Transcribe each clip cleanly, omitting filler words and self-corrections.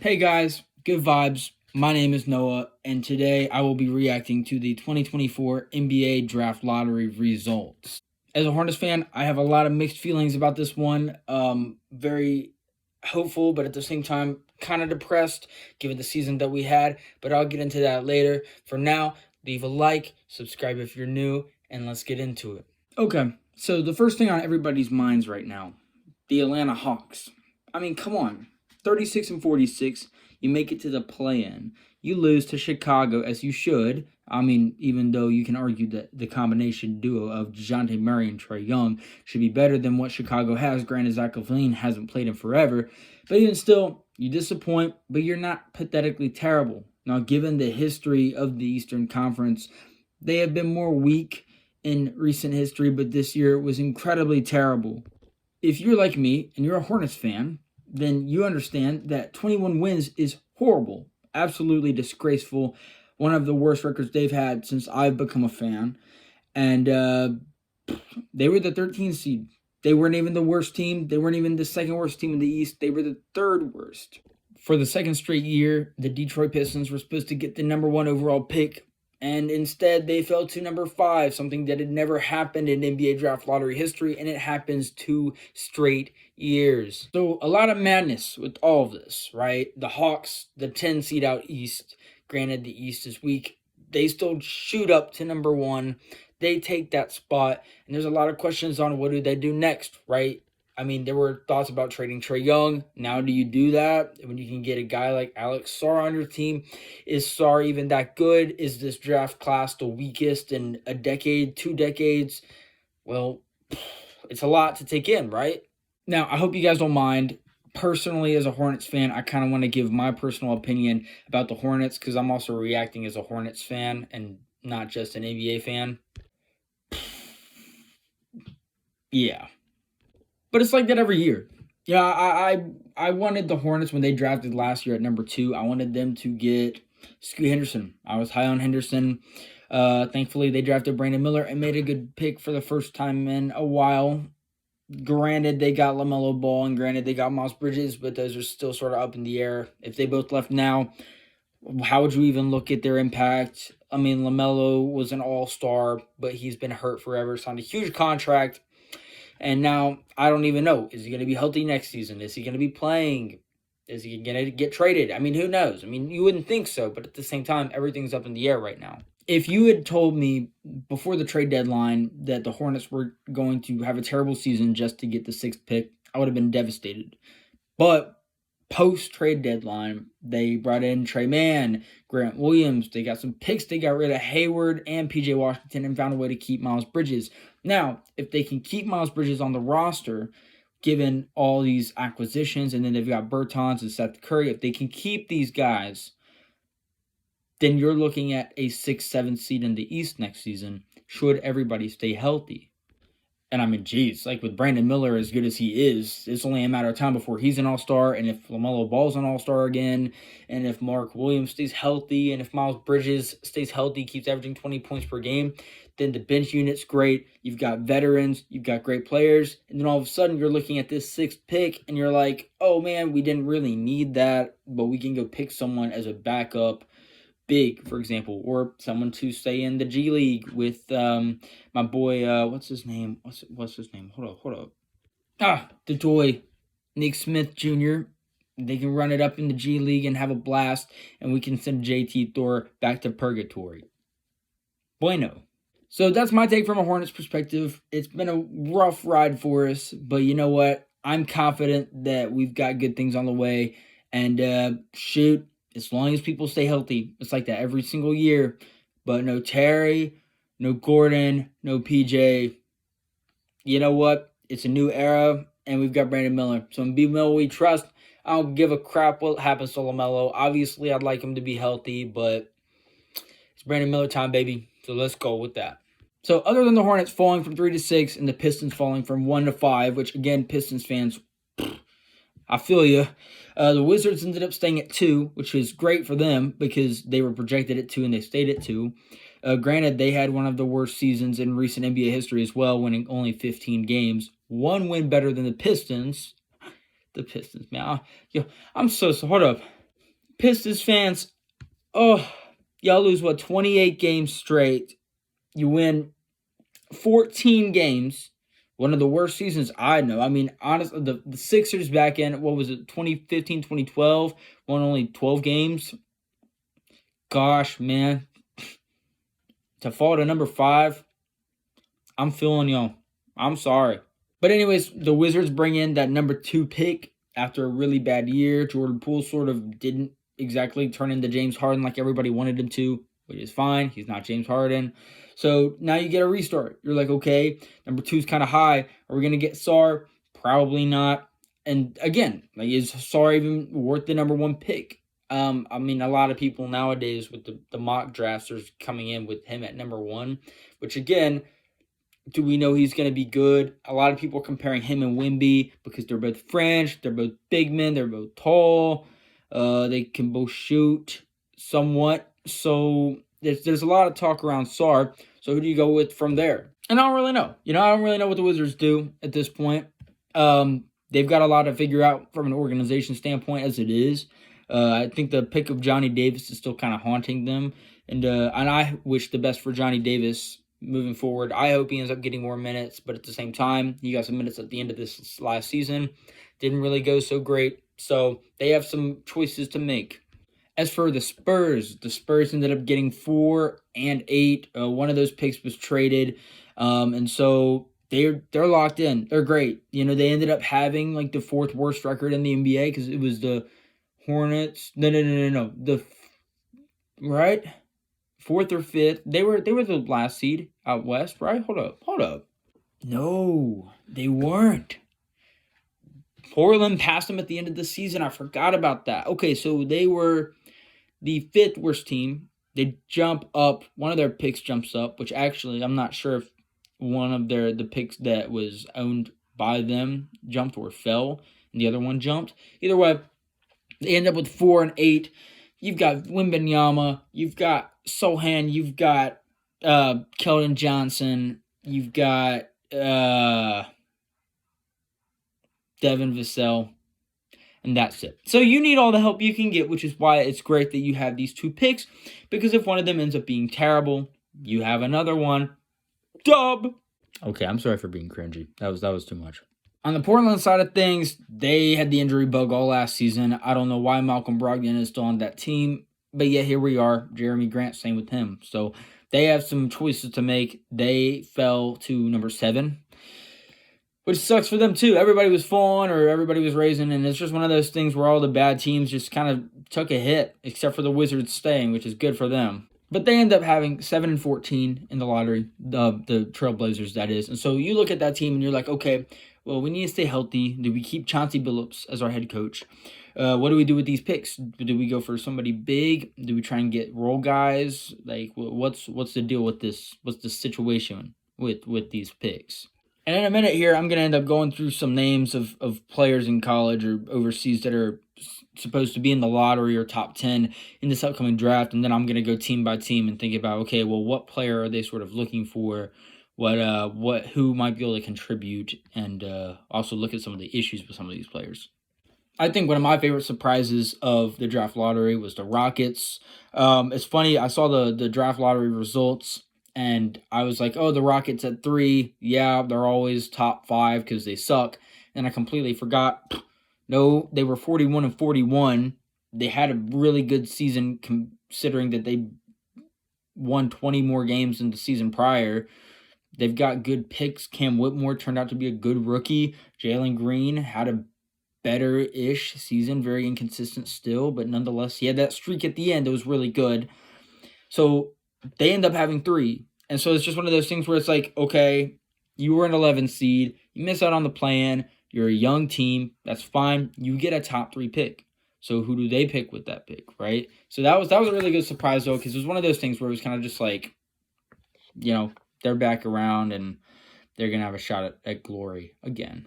Hey guys, good vibes. My name is Noah, and today I will be reacting to the 2024 NBA Draft Lottery results. As a Hornets fan, I have a lot of mixed feelings about this one. Very hopeful, but at the same time, kind of depressed given the season that we had. But I'll get into that later. For now, leave a like, subscribe if you're new, and let's get into it. Okay, so the first thing on everybody's minds right now, the Atlanta Hawks. I mean, come on. 36 and 46, you make it to the play-in. You lose to Chicago, as you should. I mean, even though you can argue that the combination duo of DeJounte Murray and Trae Young should be better than what Chicago has. Granted, Zach LaVine hasn't played in forever. But even still, you disappoint, but you're not pathetically terrible. Now, given the history of the Eastern Conference, they have been more weak in recent history, but this year was incredibly terrible. If you're like me and you're a Hornets fan, then you understand that 21 wins is horrible, absolutely disgraceful, one of the worst records they've had since I've become a fan. And they were the 13th seed. They weren't even the worst team. They weren't even the second worst team in the East. They were the third worst. For the second straight year, the Detroit Pistons were supposed to get the number 1 overall pick, and instead they fell to number 5, something that had never happened in NBA draft lottery history, and it happens 2 straight years. So a lot of madness with all of this, right? The Hawks, the 10 seed out East, granted the East is weak, they still shoot up to number 1. They take that spot, and there's a lot of questions on what do they do next, right? I mean, there were thoughts about trading Trae Young. Now, do you do that when you can get a guy like Alex Sarr on your team? Is Sarr even that good? Is this draft class the weakest in a decade, 2 decades? Well, it's a lot to take in, right? Now, I hope you guys don't mind. Personally, as a Hornets fan, I kind of want to give my personal opinion about the Hornets because I'm also reacting as a Hornets fan and not just an NBA fan. Yeah. But it's like that every year. Yeah, I wanted the Hornets when they drafted last year at number 2. I wanted them to get Scoot Henderson. I was high on Henderson. Thankfully, they drafted Brandon Miller and made a good pick for the first time in a while. Granted, they got LaMelo Ball and granted, they got Miles Bridges, but those are still sort of up in the air. If they both left now, how would you even look at their impact? I mean, LaMelo was an all-star, but he's been hurt forever, signed a huge contract. And now, I don't even know. Is he going to be healthy next season? Is he going to be playing? Is he going to get traded? I mean, who knows? I mean, you wouldn't think so, but at the same time, everything's up in the air right now. If you had told me before the trade deadline that the Hornets were going to have a terrible season just to get the 6th pick, I would have been devastated. But post-trade deadline, they brought in Trey Mann, Grant Williams. They got some picks. They got rid of Hayward and P.J. Washington and found a way to keep Miles Bridges. Now, if they can keep Miles Bridges on the roster, given all these acquisitions, and then they've got Bertans and Seth Curry, if they can keep these guys, then you're looking at a 6-7 seed in the East next season, should everybody stay healthy. And I mean, geez, like with Brandon Miller, as good as he is, it's only a matter of time before he's an all-star, and if LaMelo Ball's an all-star again, and if Mark Williams stays healthy, and if Miles Bridges stays healthy, keeps averaging 20 points per game, then the bench unit's great. You've got veterans, you've got great players, and then all of a sudden you're looking at this 6th pick, and you're like, oh man, we didn't really need that, but we can go pick someone as a backup big, for example, or someone to stay in the G League with my boy, what's his name? What's his name? Hold up. The toy, Nick Smith Jr. They can run it up in the G League and have a blast, and we can send JT Thor back to purgatory. Bueno. So that's my take from a Hornets perspective. It's been a rough ride for us, but you know what? I'm confident that we've got good things on the way, and shoot, as long as people stay healthy, it's like that every single year. But no Terry, no Gordon, no PJ. You know what? It's a new era, and we've got Brandon Miller. So in B-Mill we trust. I don't give a crap what happens to LaMelo. Obviously, I'd like him to be healthy, but it's Brandon Miller time, baby. So let's go with that. So other than the Hornets falling from 3 to 6 and the Pistons falling from 1 to 5, which again, Pistons fans, I feel you. The Wizards ended up staying at 2, which is great for them because they were projected at 2 and they stayed at 2. Granted, they had one of the worst seasons in recent NBA history as well, winning only 15 games. 1 win better than the Pistons. The Pistons, man. I'm so hold up. Pistons fans, oh, y'all lose, 28 games straight. You win 14 games. One of the worst seasons I know. I mean, honestly, the Sixers back in, 2015, 2012, won only 12 games. Gosh, man. To fall to number 5, I'm feeling y'all. I'm sorry. But anyways, the Wizards bring in that number 2 pick after a really bad year. Jordan Poole sort of didn't exactly turn into James Harden like everybody wanted him to, which is fine. He's not James Harden. So now you get a restart. You're like, okay, number 2 is kind of high. Are we going to get Sar? Probably not. And again, like, is Sar even worth the number 1 pick? I mean, a lot of people nowadays with the mock drafts are coming in with him at number 1, which again, do we know he's going to be good? A lot of people are comparing him and Wemby because they're both French. They're both big men. They're both tall. They can both shoot somewhat. So there's a lot of talk around Sar. So who do you go with from there? And I don't really know. I don't really know what the Wizards do at this point. They've got a lot to figure out from an organization standpoint as it is. I think the pick of Johnny Davis is still kind of haunting them. And I wish the best for Johnny Davis moving forward. I hope he ends up getting more minutes, but at the same time, he got some minutes at the end of this last season. Didn't really go so great. So they have some choices to make. As for the Spurs ended up getting 4 and 8. One of those picks was traded. And so they're locked in. They're great. They ended up having like the 4th worst record in the NBA because it was the Hornets. No. Right? 4th or 5th. They were the last seed out west, right? Hold up. No, they weren't. Portland passed them at the end of the season. I forgot about that. Okay, so they were the 5th worst team. They jump up. One of their picks jumps up, which actually I'm not sure if one of the picks that was owned by them jumped or fell, and the other one jumped. Either way, they end up with 4 and 8. You've got Wembanyama, you've got Sohan, you've got Keldon Johnson, you've got Devin Vassell, and that's it. So you need all the help you can get, which is why it's great that you have these 2 picks, because if one of them ends up being terrible, you have another one. Dub! Okay, I'm sorry for being cringy. That was too much. On the Portland side of things, they had the injury bug all last season. I don't know why Malcolm Brogdon is still on that team, but yeah, here we are. Jeremy Grant, same with him. So they have some choices to make. They fell to number 7, which sucks for them too. Everybody was falling or everybody was raising, and it's just one of those things where all the bad teams just kind of took a hit, except for the Wizards staying, which is good for them. But they end up having 7 and 14 in the lottery, the Trailblazers, that is. And so you look at that team and you're like, okay, well, we need to stay healthy. Do we keep Chauncey Billups as our head coach? What do we do with these picks? Do we go for somebody big? Do we try and get role guys? Like, what's the deal with this? What's the situation with these picks? And in a minute here, I'm going to end up going through some names of players in college or overseas that are supposed to be in the lottery or top 10 in this upcoming draft. And then I'm going to go team by team and think about, okay, well, what player are they sort of looking for? Who might be able to contribute, and also look at some of the issues with some of these players. I think one of my favorite surprises of the draft lottery was the Rockets. It's funny, I saw the draft lottery results, and I was like, oh, the Rockets at 3, yeah, they're always top 5 because they suck. And I completely forgot, no, they were 41 and 41. They had a really good season considering that they won 20 more games than the season prior. They've got good picks. Cam Whitmore turned out to be a good rookie. Jalen Green had a better-ish season, very inconsistent still, but nonetheless, he had that streak at the end that was really good. So they end up having 3. And so it's just one of those things where it's like, okay, you were an 11 seed. You miss out on the plan. You're a young team. That's fine. You get a top 3 pick. So who do they pick with that pick, right? So that was a really good surprise, though, because it was one of those things where it was kind of just like, they're back around and they're going to have a shot at glory again.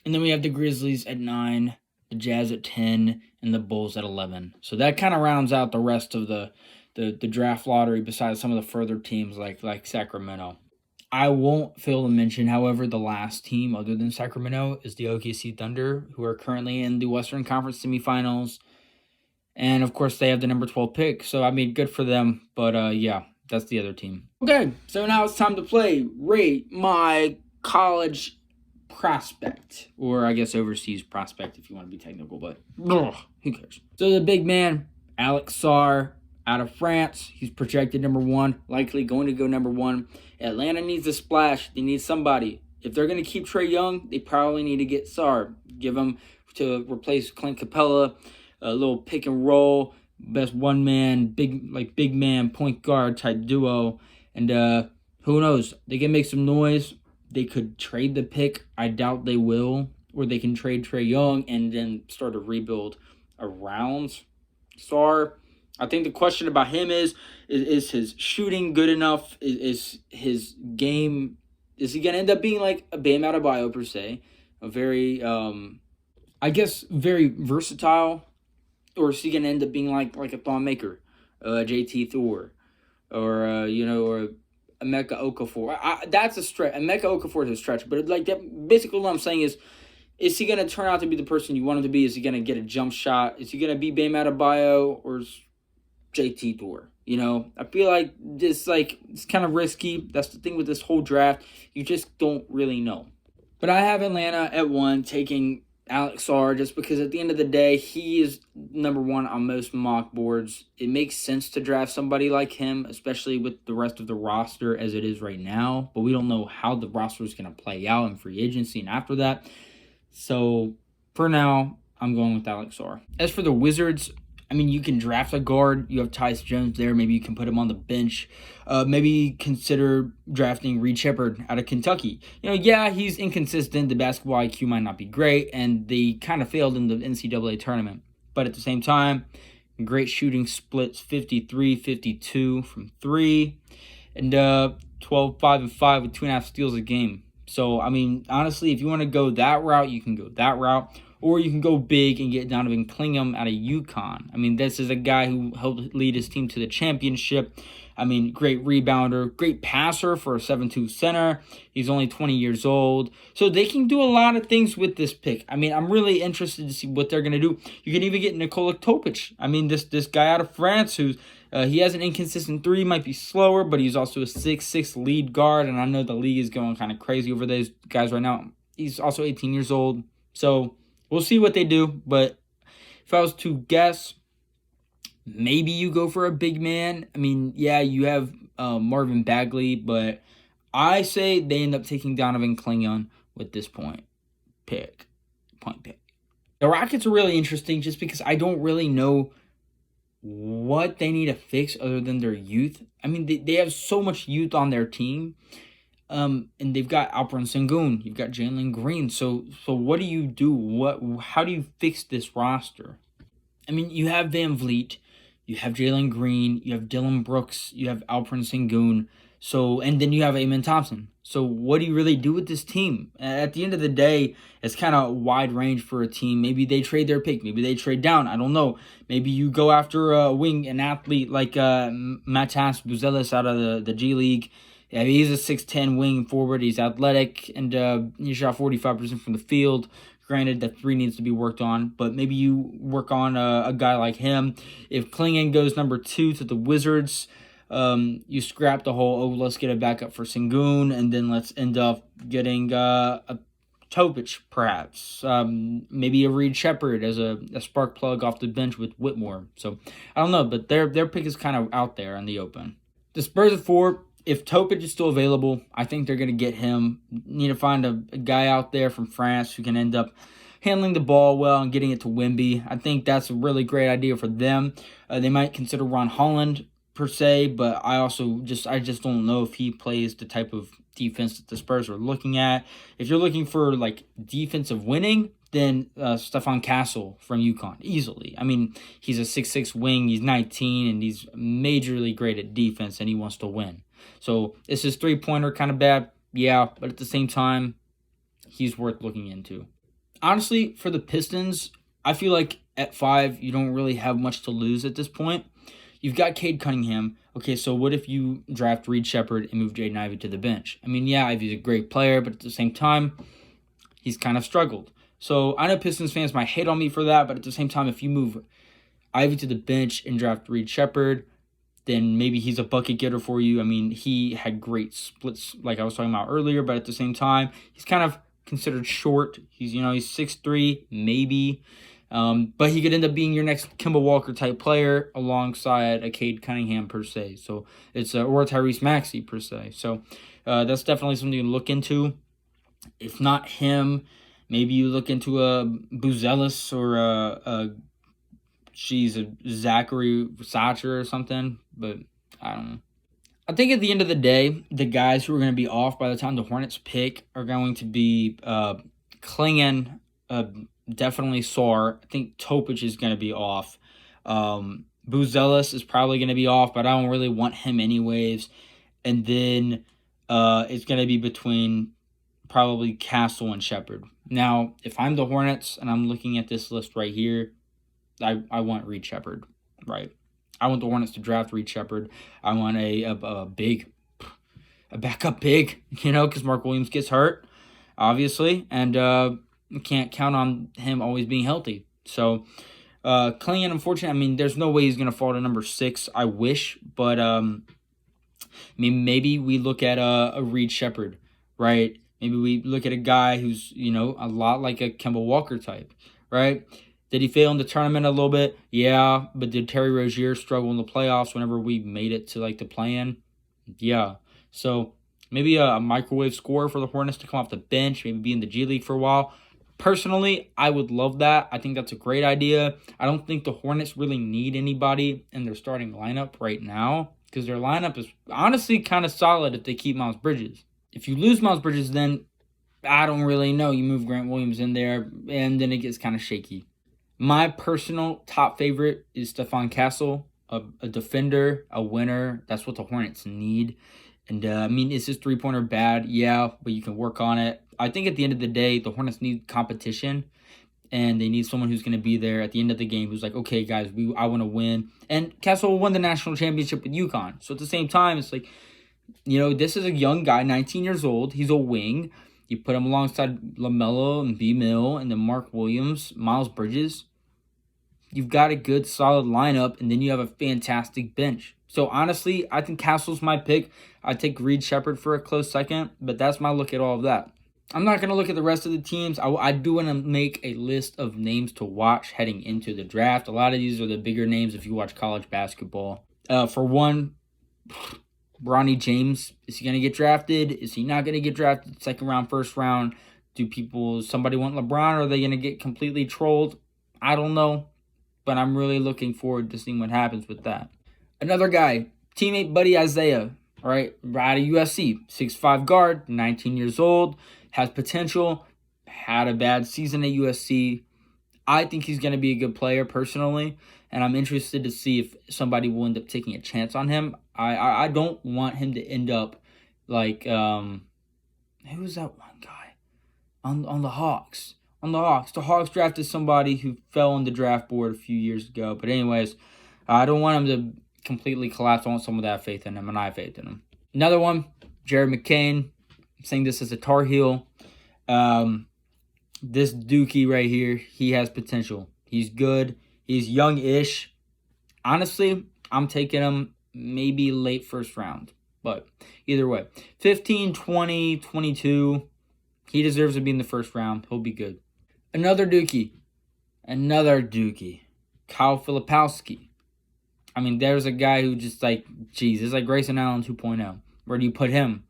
And then we have the Grizzlies at 9, the Jazz at 10, and the Bulls at 11. So that kind of rounds out the rest of the draft lottery besides some of the further teams like Sacramento. I won't fail to mention, however, the last team other than Sacramento is the OKC Thunder, who are currently in the Western Conference semifinals. And of course, they have the number 12 pick. So, I mean, good for them. But yeah, that's the other team. Okay, so now it's time to play Rate My College Prospect. Or I guess overseas prospect if you want to be technical, but ugh, who cares? So the big man, Alex Sarr, out of France. He's projected number 1, likely going to go number 1. Atlanta needs a splash. They need somebody. If they're going to keep Trae Young, they probably need to get Sarr. Give him to replace Clint Capella. A little pick and roll, best one man, big man point guard type duo, and who knows? They can make some noise. They could trade the pick. I doubt they will, or they can trade Trae Young and then start a rebuild around Sarr. I think the question about him is his shooting good enough? Is his game? Is he gonna end up being like a Bam Adebayo per se? A very I guess very versatile. Or is he going to end up being like a Thon Maker, JT Thor, or or Emeka Okafor? That's a stretch. Emeka Okafor is a stretch, but like that, basically what I'm saying is he going to turn out to be the person you want him to be? Is he going to get a jump shot? Is he going to be Bam Adebayo or is JT Thor? I feel like it's kind of risky. That's the thing with this whole draft. You just don't really know. But I have Atlanta at 1, taking Alex Sarr, just because at the end of the day, he is number 1 on most mock boards. It makes sense to draft somebody like him, especially with the rest of the roster as it is right now. But we don't know how the roster is going to play out in free agency and after that. So for now, I'm going with Alex Sarr. As for the Wizards, I mean, you can draft a guard. You have Tyus Jones there. Maybe you can put him on the bench. Maybe consider drafting Reed Sheppard out of Kentucky. Yeah, he's inconsistent. The basketball IQ might not be great, and they kind of failed in the NCAA tournament. But at the same time, great shooting splits, 53-52 from 3, and 12-5-5 with 2.5 steals a game. So, I mean, honestly, if you want to go that route, you can go that route. Or you can go big and get Donovan Clingham out of UConn. I mean, this is a guy who helped lead his team to the championship. I mean, great rebounder, great passer for a 7'2" center. He's only 20 years old. So they can do a lot of things with this pick. I mean, I'm really interested to see what they're going to do. You can even get Nikola Topic. I mean, this guy out of France who's he has an inconsistent 3, might be slower, but he's also a 6'6" lead guard. And I know the league is going kind of crazy over those guys right now. He's also 18 years old. So we'll see what they do, but if I was to guess, maybe you go for a big man. I mean, yeah, you have Marvin Bagley, but I say they end up taking Donovan Clingham with this point pick. The Rockets are really interesting just because I don't really know what they need to fix other than their youth. I mean, they have so much youth on their team. And they've got Alperen Sengun, you've got Jalen Green. So what do you do? How do you fix this roster? I mean, you have Van Vliet, you have Jalen Green, you have Dylan Brooks, you have Alperen Sengun. And then you have Amen Thompson. So what do you really do with this team? At the end of the day, it's kind of wide range for a team. Maybe they trade their pick. Maybe they trade down. I don't know. Maybe you go after a wing, an athlete like Matas Buzelis out of the G League. Yeah, he's a 6'10" wing forward. He's athletic, and he shot 45% from the field. Granted, that 3 needs to be worked on, but maybe you work on a guy like him. If Clingan goes number 2 to the Wizards, you scrap the whole, let's get a backup for Sengun, and then let's end up getting a Topic, perhaps. Maybe a Reed Sheppard as a spark plug off the bench with Whitmore. So, I don't know, but their pick is kind of out there in the open. The Spurs at 4. If Topic is still available, I think they're going to get him. Need to find a guy out there from France who can end up handling the ball well and getting it to Wemby. I think that's a really great idea for them. They might consider Ron Holland per se, but I just don't know if he plays the type of defense that the Spurs are looking at. If you're looking for like defensive winning, then Stefan Castle from UConn, easily. I mean, he's a 6'6" wing, he's 19, and he's majorly great at defense, and he wants to win. So is his 3-pointer kind of bad? Yeah, but at the same time, he's worth looking into. Honestly, for the Pistons, I feel like at 5, you don't really have much to lose at this point. You've got Cade Cunningham. Okay, so what if you draft Reed Sheppard and move Jaden Ivey to the bench? I mean, yeah, Ivey's a great player, but at the same time, he's kind of struggled. So I know Pistons fans might hate on me for that, but at the same time, if you move Ivy to the bench and draft Reed Shepard, then maybe he's a bucket getter for you. I mean, he had great splits like I was talking about earlier, but at the same time, he's kind of considered short. He's 6'3", maybe. But he could end up being your next Kemba Walker type player alongside a Cade Cunningham per se. So it's or a Tyrese Maxey per se. So that's definitely something to look into. If not him, maybe you look into a Buzelis or a Zachary Satcher or something, but I don't know. I think at the end of the day, the guys who are going to be off by the time the Hornets pick are going to be Klingon, definitely Sar. I think Topic is going to be off. Buzelis is probably going to be off, but I don't really want him anyways. And then it's going to be between probably Castle and Shepard. Now, if I'm the Hornets and I'm looking at this list right here, I want Reed Shepard, right? I want the Hornets to draft Reed Shepard. I want a backup big, because Mark Williams gets hurt, obviously, and you can't count on him always being healthy. So, Klingon, unfortunately, I mean, there's no way he's going to fall to number 6. I wish, but maybe we look at a Reed Shepard, right? Maybe we look at a guy who's, a lot like a Kemba Walker type, right? Did he fail in the tournament a little bit? Yeah, but did Terry Rozier struggle in the playoffs whenever we made it to, the play-in? Yeah. So maybe a microwave scorer for the Hornets to come off the bench, maybe be in the G League for a while. Personally, I would love that. I think that's a great idea. I don't think the Hornets really need anybody in their starting lineup right now because their lineup is honestly kind of solid if they keep Miles Bridges. If you lose Miles Bridges, then I don't really know. You move Grant Williams in there, and then it gets kind of shaky. My personal top favorite is Stefan Castle, a defender, a winner. That's what the Hornets need. And, is his three-pointer bad? Yeah, but you can work on it. I think at the end of the day, the Hornets need competition, and they need someone who's going to be there at the end of the game who's like, okay, guys, I want to win. And Castle won the national championship with UConn. So at the same time, it's like, this is a young guy, 19 years old. He's a wing. You put him alongside LaMelo and B-Mill and then Mark Williams, Miles Bridges. You've got a good, solid lineup, and then you have a fantastic bench. So, honestly, I think Castle's my pick. I'd take Reed Shepard for a close second, but that's my look at all of that. I'm not going to look at the rest of the teams. I do want to make a list of names to watch heading into the draft. A lot of these are the bigger names if you watch college basketball. For one, Bronny James. Is he going to get drafted? Is he not going to get drafted? Second round, first round? Somebody want LeBron? Or are they going to get completely trolled? I don't know. But I'm really looking forward to seeing what happens with that. Another guy, teammate Buddy Isaiah, all right, out of USC, 6'5" guard, 19 years old, has potential, had a bad season at USC. I think he's going to be a good player personally, and I'm interested to see if somebody will end up taking a chance on him. I don't want him to end up like, who was that one guy? On the Hawks. The Hawks drafted somebody who fell on the draft board a few years ago. But anyways, I don't want him to completely collapse. I want someone to have faith in him, and I have faith in him. Another one, Jared McCain. I'm saying this as a Tar Heel. This Dookie right here, he has potential. He's good. He's young-ish. Honestly, I'm taking him maybe late first round. But either way, 15, 20, 22, he deserves to be in the first round. He'll be good. Another Dookie, Kyle Filipowski. I mean, there's a guy who just it's like Grayson Allen 2.0. Where do you put him?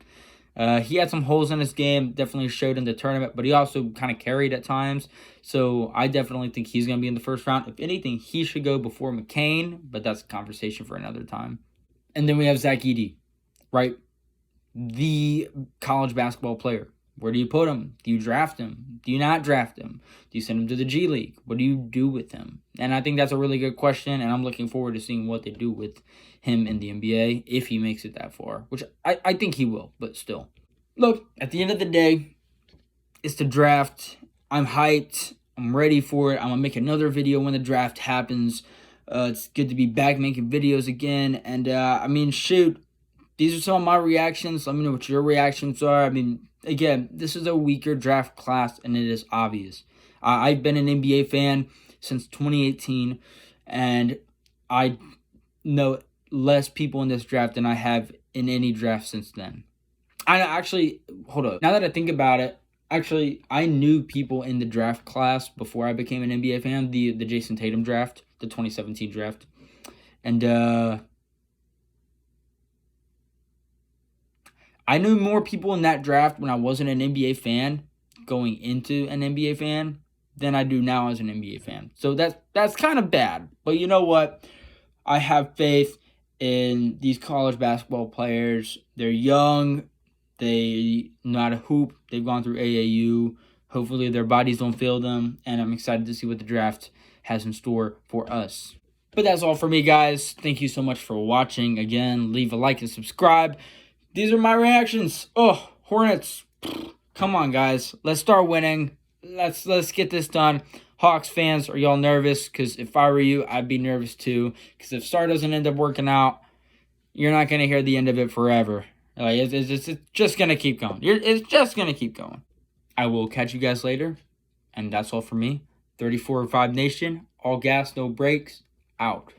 He had some holes in his game, definitely showed in the tournament, but he also kind of carried at times. So I definitely think he's going to be in the first round. If anything, he should go before McCain, but that's a conversation for another time. And then we have Zach Edey, right? The college basketball player. Where do you put him? Do you draft him? Do you not draft him? Do you send him to the G League? What do you do with him? And I think that's a really good question, and I'm looking forward to seeing what they do with him in the NBA if he makes it that far, which I think he will, but still. Look, at the end of the day, it's the draft. I'm hyped. I'm ready for it. I'm going to make another video when the draft happens. It's good to be back making videos again, and shoot, these are some of my reactions. Let me know what your reactions are. Again, this is a weaker draft class, and it is obvious. I've been an NBA fan since 2018, And I know less people in this draft than I have in any draft since then. I actually, hold up. Now that I think about it, actually, I knew people in the draft class before I became an NBA fan, the Jason Tatum draft, the 2017 draft. And I knew more people in that draft when I wasn't an NBA fan going into an NBA fan than I do now as an NBA fan. So that's kind of bad. But you know what? I have faith in these college basketball players. They're young. They know how to hoop. They've gone through AAU. Hopefully their bodies don't fail them. And I'm excited to see what the draft has in store for us. But that's all for me, guys. Thank you so much for watching. Again, leave a like and subscribe. These are my reactions. Oh, Hornets. Come on, guys. Let's start winning. Let's get this done. Hawks fans, are y'all nervous? Because if I were you, I'd be nervous too. Because if Star doesn't end up working out, you're not going to hear the end of it forever. Like, it's just going to keep going. It's just going to keep going. I will catch you guys later. And that's all for me. 34-5 Nation. All gas, no brakes. Out.